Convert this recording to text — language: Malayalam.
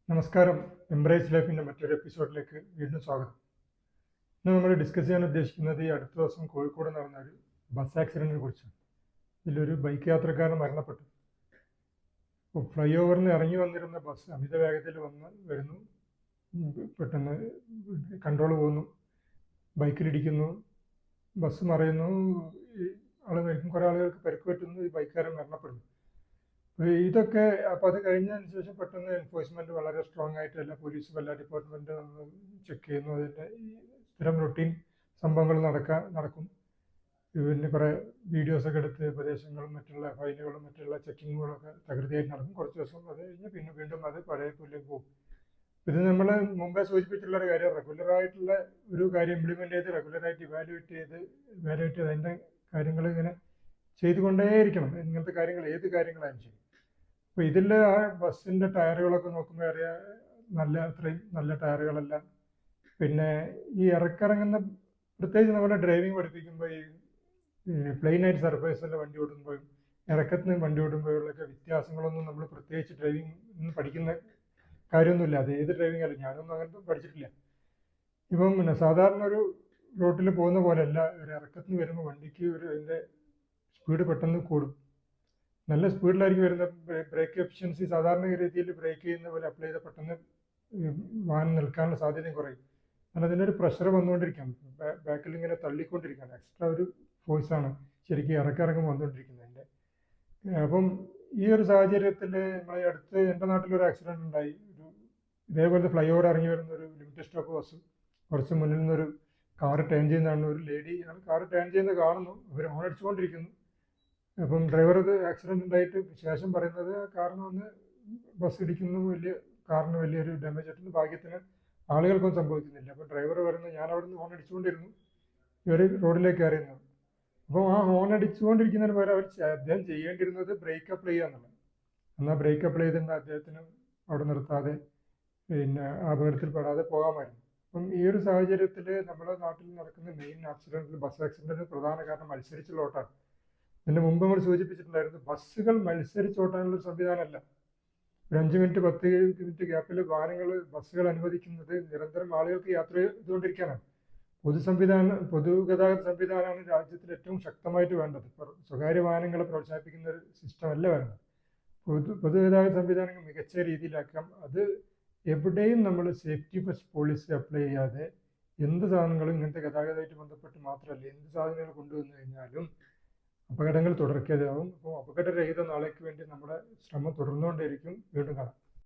നമസ്കാരം. എംബ്രേസ് ലൈഫിൻ്റെ മറ്റൊരു എപ്പിസോഡിലേക്ക് വീണ്ടും സ്വാഗതം. ഇന്ന് നമ്മൾ ഡിസ്കസ് ചെയ്യാൻ ഉദ്ദേശിക്കുന്നത് ഈ അടുത്ത ദിവസം കോഴിക്കോട് നടന്ന ഒരു ബസ് ആക്സിഡൻറ്റിനെ കുറിച്ചാണ്. ഇതിലൊരു ബൈക്ക് യാത്രക്കാരൻ മരണപ്പെട്ടു. ഇപ്പോൾ ഫ്ലൈ ഓവറിന് ഇറങ്ങി വന്നിരുന്ന ബസ് അമിത വേഗത്തിൽ വരുന്നു, പെട്ടെന്ന് കൺട്രോൾ പോകുന്നു, ബൈക്കിലിടിക്കുന്നു, ബസ് മറയുന്നു, ഈ ആൾ മരിക്കും, കുറേ ആളുകൾക്ക് പരിക്ക് പറ്റുന്നു, ഈ ബൈക്കുകാരൻ മരണപ്പെടുന്നു. ഇതൊക്കെ അപ്പോൾ അത് കഴിഞ്ഞതിന് ശേഷം പെട്ടെന്ന് എൻഫോഴ്സ്മെന്റ് വളരെ സ്ട്രോങ് ആയിട്ട് എല്ലാ പോലീസും എല്ലാ ഡിപ്പാർട്ട്മെന്റും ചെക്ക് ചെയ്യുന്നു. അതിൻ്റെ ഈ സ്ഥിരം റൊട്ടീൻ സംഭവങ്ങൾ നടക്കും. പിന്നെ കുറേ വീഡിയോസൊക്കെ എടുത്ത് ഉപദേശങ്ങളും മറ്റുള്ള ഫൈനുകളും മറ്റുള്ള ചെക്കിങ്ങുകളൊക്കെ തകൃതിയായിട്ട് നടക്കും. കുറച്ച് ദിവസം അത് കഴിഞ്ഞ് പിന്നെ വീണ്ടും അത് പഴയ പോലെ പോകും. ഇത് നമ്മൾ മുമ്പേ സൂചിപ്പിച്ചിട്ടുള്ള ഒരു കാര്യം, റെഗുലറായിട്ടുള്ള ഒരു കാര്യം ഇംപ്ലിമെന്റ് ചെയ്ത് റെഗുലറായിട്ട് ഇവാലുവേറ്റ് ചെയ്ത് അതിൻ്റെ കാര്യങ്ങൾ ഇങ്ങനെ ചെയ്തുകൊണ്ടേയിരിക്കണം. ഇങ്ങനത്തെ കാര്യങ്ങൾ ഏത് കാര്യങ്ങളായാലും ശരി. അപ്പോൾ ഇതിൽ ആ ബസ്സിൻ്റെ ടയറുകളൊക്കെ നോക്കുമ്പോൾ അറിയാം, അത്രയും നല്ല ടയറുകളെല്ലാം. പിന്നെ ഈ ഇറങ്ങിറങ്ങുന്ന, പ്രത്യേകിച്ച് നമ്മുടെ ഡ്രൈവിംഗ് പഠിപ്പിക്കുമ്പോൾ ഈ പ്ലെയിൻ ആയിട്ട് സർഫേസിൽ വണ്ടി ഓടുമ്പോഴും ഇറക്കത്തിന് വണ്ടി ഓടുമ്പോഴുള്ളൊക്കെ വ്യത്യാസങ്ങളൊന്നും നമ്മൾ പ്രത്യേകിച്ച് ഡ്രൈവിംഗ് പഠിക്കുന്ന കാര്യമൊന്നുമില്ല. അത് ഏത് ഡ്രൈവിംഗ് ആയാലും, ഞാനൊന്നും അങ്ങനത്തെ പഠിച്ചിട്ടില്ല. ഇപ്പം പിന്നെ സാധാരണ ഒരു റോട്ടിൽ പോകുന്ന പോലെയല്ല, ഒരു ഇറക്കത്തിന് വരുമ്പോൾ വണ്ടിക്ക് അതിൻ്റെ സ്പീഡ് പെട്ടെന്ന് കൂടും. നല്ല സ്പീഡിലായിരിക്കും വരുന്ന. ബ്രേക്ക് എഫിഷ്യൻസി സാധാരണ രീതിയിൽ ബ്രേക്ക് ചെയ്യുന്ന പോലെ അപ്ലൈ ചെയ്താൽ പെട്ടെന്ന് വാഹനം നിൽക്കാനുള്ള സാധ്യതയും കുറയും. കാരണം അതിനൊരു പ്രഷർ വന്നുകൊണ്ടിരിക്കുകയാണ്, ബാക്കിൽ ഇങ്ങനെ തള്ളിക്കൊണ്ടിരിക്കുകയാണ്. എക്സ്ട്രാ ഒരു ഫോഴ്സാണ് ശരിക്കും ഇറക്കം വന്നുകൊണ്ടിരിക്കുന്നതിൻ്റെ. അപ്പം ഈ ഒരു സാഹചര്യത്തിൽ നമ്മളെ അടുത്ത് എൻ്റെ നാട്ടിലൊരു ആക്സിഡൻറ്റ് ഉണ്ടായി. ഇതേപോലത്തെ ഫ്ലൈ ഓവർ ഇറങ്ങി വരുന്ന ഒരു ലിമിറ്റഡ് സ്റ്റോപ്പ് ബസ് കുറച്ച് മുന്നിൽ നിന്നൊരു കാറ് ടേൺ ചെയ്യുന്നതാണ്. ഒരു ലേഡി കാറ് ടേൺ ചെയ്യുന്നത് കാണുന്നു, അവർ ഹോൺ അടിച്ചുകൊണ്ടിരിക്കുന്നു. അപ്പം ഡ്രൈവർ ആക്സിഡന്റ് ഉണ്ടായിട്ട് ശേഷം പറയുന്നത് കാറിന് വന്ന് ബസ് ഇടിക്കുന്നു, കാറിന് വലിയൊരു ഡാമേജ് ആയിട്ടുണ്ട്. ഭാഗ്യത്തിന് ആളുകൾക്കൊന്നും സംഭവിക്കുന്നില്ല. അപ്പം ഡ്രൈവർ പറയുന്നത്, ഞാൻ അവിടെ നിന്ന് ഹോൺ അടിച്ചുകൊണ്ടിരുന്നു, ഇവർ റോഡിലേക്ക് കയറിയുന്നത്. അപ്പോൾ ആ ഹോൺ അടിച്ചുകൊണ്ടിരിക്കുന്നതിന് പകരം അദ്ദേഹം ചെയ്യേണ്ടിരുന്നത് ബ്രേക്ക് അപ്ലൈ ചെയ്യുക എന്നുള്ളത്. എന്നാൽ ബ്രേക്ക് അപ്ലൈ ചെയ്തിട്ട് അദ്ദേഹത്തിന് അവിടെ നിർത്താതെ പിന്നെ അപകടത്തിൽ പെടാതെ പോകാമായിരുന്നു. അപ്പം ഈ ഒരു സാഹചര്യത്തിൽ നമ്മുടെ നാട്ടിൽ നടക്കുന്ന മെയിൻ ആക്സിഡൻറ്റിൽ, ബസ് ആക്സിഡൻറ്റിന് പ്രധാന കാരണം മത്സരിച്ചുള്ള ഓട്ടമാണ്. ഇതിന് മുമ്പ് നമ്മൾ സൂചിപ്പിച്ചിട്ടുണ്ടായിരുന്നു, ബസ്സുകൾ മത്സരിച്ചോട്ടാനുള്ള സംവിധാനമല്ല. ഒരു 5 മിനിറ്റ് 10 മിനിറ്റ് ഗ്യാപ്പിൽ ബസ്സുകൾ അനുവദിക്കുന്നത് നിരന്തരം ആളുകൾക്ക് യാത്ര ചെയ്തുകൊണ്ടിരിക്കാനാണ്. പൊതുഗതാഗത സംവിധാനമാണ് രാജ്യത്തിൽ ഏറ്റവും ശക്തമായിട്ട് വേണ്ടത്. സ്വകാര്യ വാഹനങ്ങളെ പ്രോത്സാഹിപ്പിക്കുന്ന ഒരു സിസ്റ്റം അല്ല വേണ്ടത്. പൊതുഗതാഗത സംവിധാനങ്ങൾ മികച്ച രീതിയിലാക്കാം. അത് എവിടെയും നമ്മൾ സേഫ്റ്റി ഫസ്റ്റ് പോളിസി അപ്ലൈ ചെയ്യാതെ എന്ത് സാധനങ്ങളും, ഇങ്ങനത്തെ ഗതാഗതമായിട്ട് ബന്ധപ്പെട്ട് മാത്രമല്ല, എന്ത് സാധനങ്ങൾ കൊണ്ടുവന്നു കഴിഞ്ഞാലും അപകടങ്ങൾ തുടർക്കഥയാവും. അപ്പോൾ അപകടരഹിത നാളേക്ക് വേണ്ടി നമ്മുടെ ശ്രമം തുടർന്നുകൊണ്ടേയിരിക്കും. വീണ്ടും കാണാം.